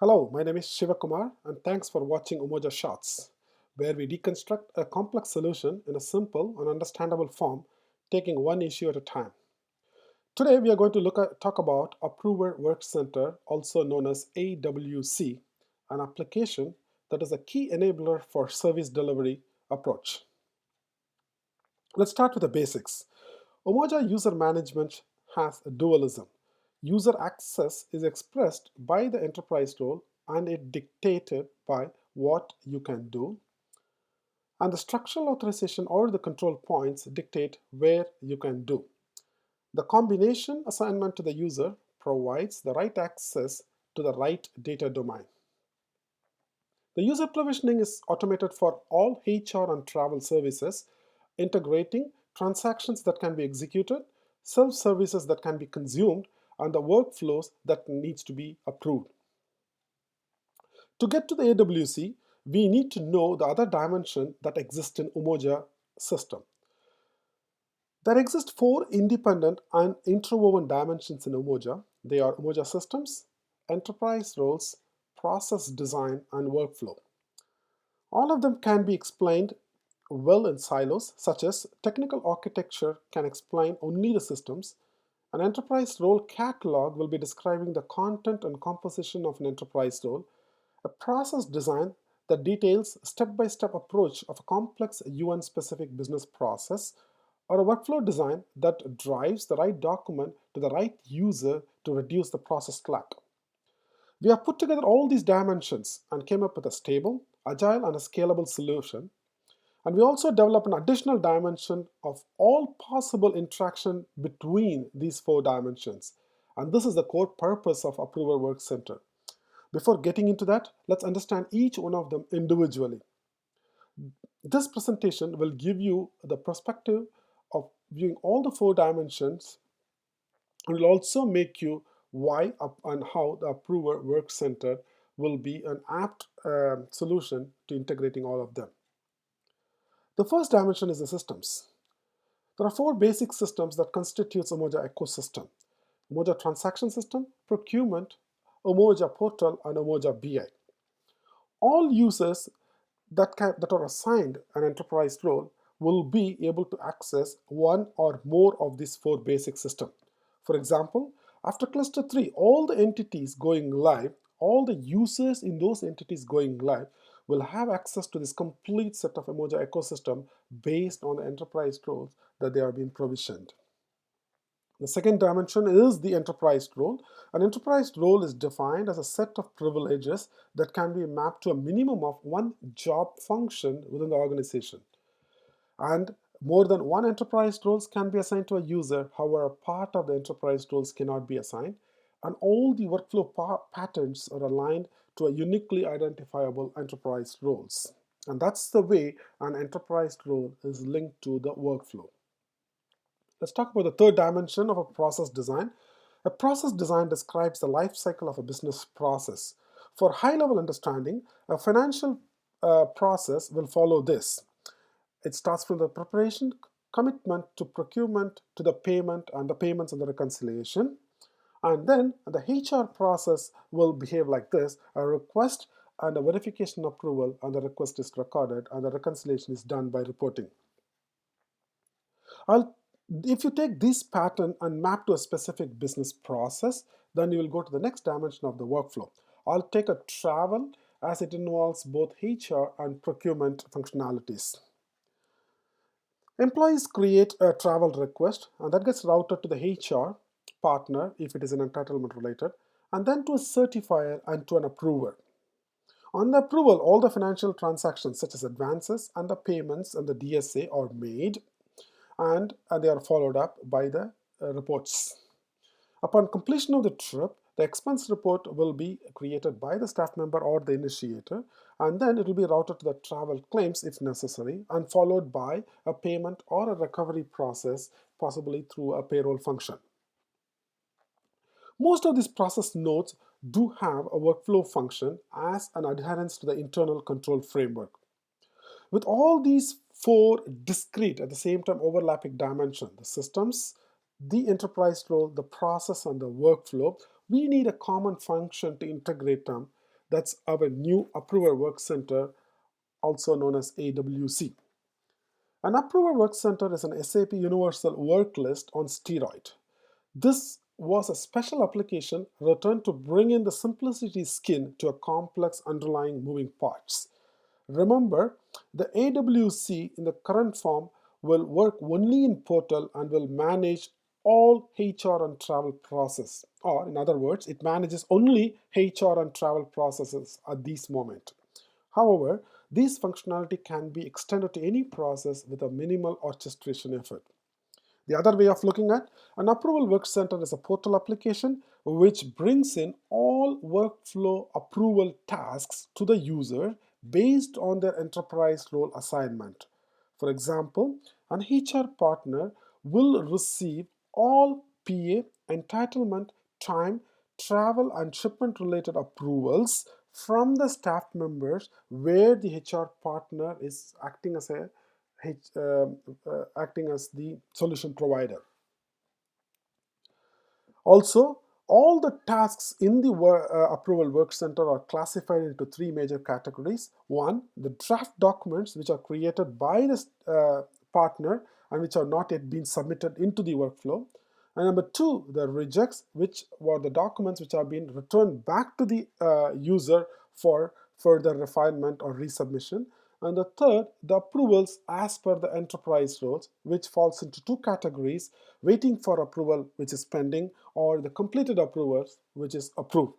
Hello, my name is Shivakumar, and thanks for watching Umoja Shots, where we deconstruct a complex solution in a simple and understandable form, taking one issue at a time. Today, we are going to talk about Approver Work Center, also known as AWC, an application that is a key enabler for service delivery approach. Let's start with the basics. Umoja user management has a dualism. User access is expressed by the enterprise role and it dictated by what you can do. And the structural authorization or the control points dictate where you can do. The combination assignment to the user provides the right access to the right data domain. The user provisioning is automated for all HR and travel services, integrating transactions that can be executed, self-services that can be consumed, and the workflows that needs to be approved. To get to the AWC, we need to know the other dimension that exists in Umoja system. There exist four independent and interwoven dimensions in Umoja. They are Umoja systems, enterprise roles, process design, and workflow. All of them can be explained well in silos, such as technical architecture can explain only the systems. An enterprise role catalog will be describing the content and composition of an enterprise role. A process design that details step-by-step approach of a complex UN-specific business process, or a workflow design that drives the right document to the right user to reduce the process slack. We have put together all these dimensions and came up with a stable, agile, and a scalable solution. And we also develop an additional dimension of all possible interaction between these four dimensions. And this is the core purpose of Approver Work Center. Before getting into that, let's understand each one of them individually. This presentation will give you the perspective of viewing all the four dimensions and will also make you why and how the Approver Work Center will be an apt solution to integrating all of them. The first dimension is the systems. There are four basic systems that constitutes Umoja ecosystem: Umoja transaction system, procurement, Umoja portal, and Umoja BI. All users that are assigned an enterprise role will be able to access one or more of these four basic systems. For example, after cluster 3, all the entities going live, all the users in those entities going live will have access to this complete set of Umoja ecosystem based on the enterprise roles that they are being provisioned. The second dimension is the enterprise role. An enterprise role is defined as a set of privileges that can be mapped to a minimum of one job function within the organization. And more than one enterprise roles can be assigned to a user, however, a part of the enterprise roles cannot be assigned. And all the workflow patterns are aligned to a uniquely identifiable enterprise roles. And that's the way an enterprise role is linked to the workflow. Let's talk about the third dimension of a process design. A process design describes the life cycle of a business process. For high-level understanding, a financial process will follow this. It starts from the preparation, commitment to procurement, to the payment, and the payments and the reconciliation. And then the HR process will behave like this: a request and a verification approval, and the request is recorded, and the reconciliation is done by reporting. If you take this pattern and map to a specific business process, then you will go to the next dimension of the workflow. I'll take a travel as it involves both HR and procurement functionalities. Employees create a travel request and that gets routed to the HR partner if it is an entitlement related, and then to a certifier and to an approver. On the approval, all the financial transactions such as advances and the payments and the DSA are made, and they are followed up by the reports. Upon completion of the trip, the expense report will be created by the staff member or the initiator, and then it will be routed to the travel claims if necessary, and followed by a payment or a recovery process, possibly through a payroll function. Most of these process nodes do have a workflow function as an adherence to the internal control framework. With all these four discrete, at the same time overlapping dimensions, the systems, the enterprise role, the process, and the workflow, we need a common function to integrate them That's our new Approver Work Center, also known as AWC. An Approver Work Center is an SAP Universal Work List on steroid. This was a special application written to bring in the simplicity skin to a complex underlying moving parts. Remember, the AWC in the current form will work only in Portal and will manage all HR and travel process. Or in other words, it manages only HR and travel processes at this moment. However, this functionality can be extended to any process with a minimal orchestration effort. The other way of looking at an approval work center is a portal application which brings in all workflow approval tasks to the user based on their enterprise role assignment. For example, an HR partner will receive all PA, entitlement, time, travel, and shipment related approvals from the staff members where the HR partner is acting as the solution provider. Also, all the tasks in the approval work center are classified into three major categories. One, the draft documents which are created by the partner and which are not yet been submitted into the workflow. And number two, the rejects, which were the documents which have been returned back to the user for further refinement or resubmission. And the third, the approvals as per the enterprise roles, which falls into two categories: waiting for approval, which is pending, or the completed approvals, which is approved.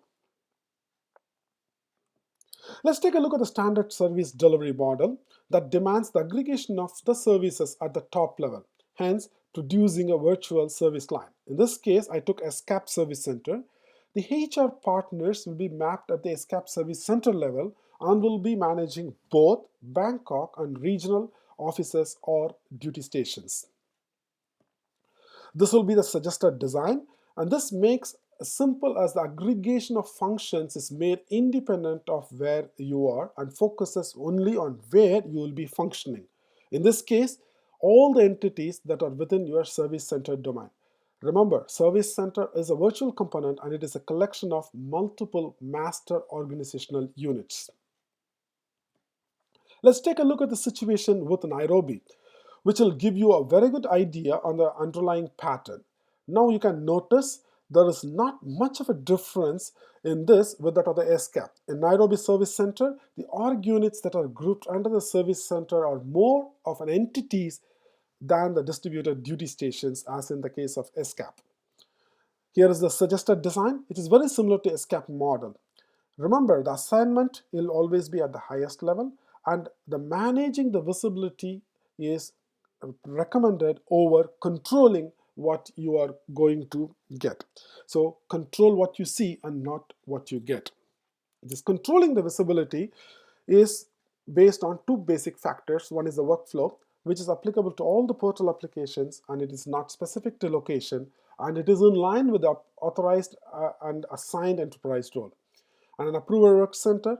Let's take a look at the standard service delivery model that demands the aggregation of the services at the top level, hence producing a virtual service line. In this case, I took ESCAP Service Center. The HR partners will be mapped at the ESCAP Service Center level and will be managing both Bangkok and regional offices or duty stations. This will be the suggested design, and this makes as simple as the aggregation of functions is made independent of where you are and focuses only on where you will be functioning. In this case, all the entities that are within your service center domain. Remember, service center is a virtual component and it is a collection of multiple master organizational units. Let's take a look at the situation with Nairobi, which will give you a very good idea on the underlying pattern. Now you can notice there is not much of a difference in this with that of the ESCAP. In Nairobi Service Center, the org units that are grouped under the service center are more of an entities than the distributed duty stations as in the case of ESCAP. Here is the suggested design. It is very similar to ESCAP model. Remember, the assignment will always be at the highest level and the managing the visibility is recommended over controlling what you are going to get. So control what you see and not what you get. This controlling the visibility is based on two basic factors. One is the workflow, which is applicable to all the portal applications and it is not specific to location and it is in line with the authorized and assigned enterprise role. And an approver work center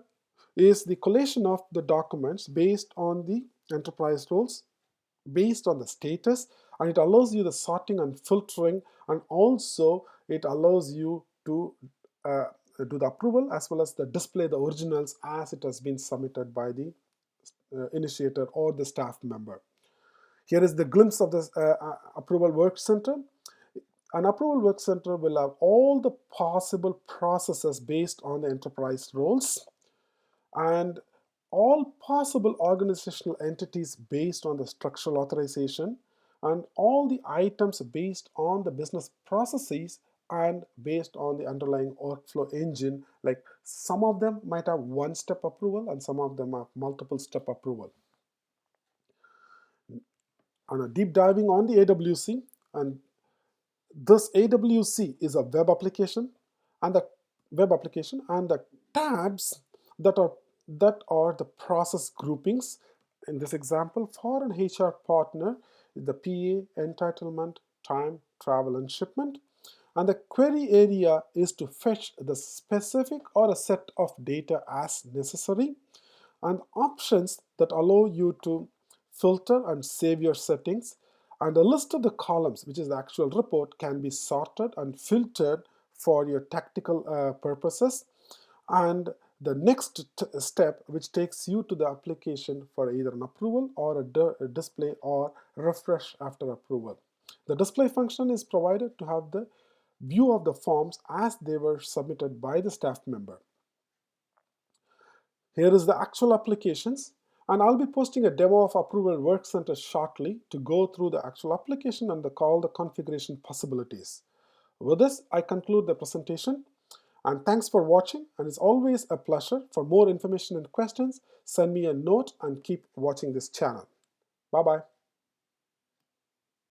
is the collation of the documents based on the enterprise roles, based on the status, and it allows you the sorting and filtering, and also it allows you to do the approval as well as the display the originals as it has been submitted by the initiator or the staff member. Here is the glimpse of this approval work center. An approval work center will have all the possible processes based on the enterprise roles and all possible organizational entities based on the structural authorization and all the items based on the business processes and based on the underlying workflow engine. Like some of them might have one step approval and some of them have multiple step approval. And a deep diving on the AWC, and this AWC is a web application and the tabs that are the process groupings. In this example, for an HR partner, the PA, entitlement, time, travel, and shipment. And the query area is to fetch the specific or a set of data as necessary, and options that allow you to filter and save your settings, and a list of the columns, which is the actual report, can be sorted and filtered for your tactical purposes, and the next step, which takes you to the application for either an approval or a display or refresh after approval. The display function is provided to have the view of the forms as they were submitted by the staff member. Here is the actual applications, and I'll be posting a demo of Approval Workcenter shortly to go through the actual application and all the configuration possibilities. With this, I conclude the presentation, and thanks for watching, and it's always a pleasure. For more information and questions, send me a note and keep watching this channel. Bye-bye.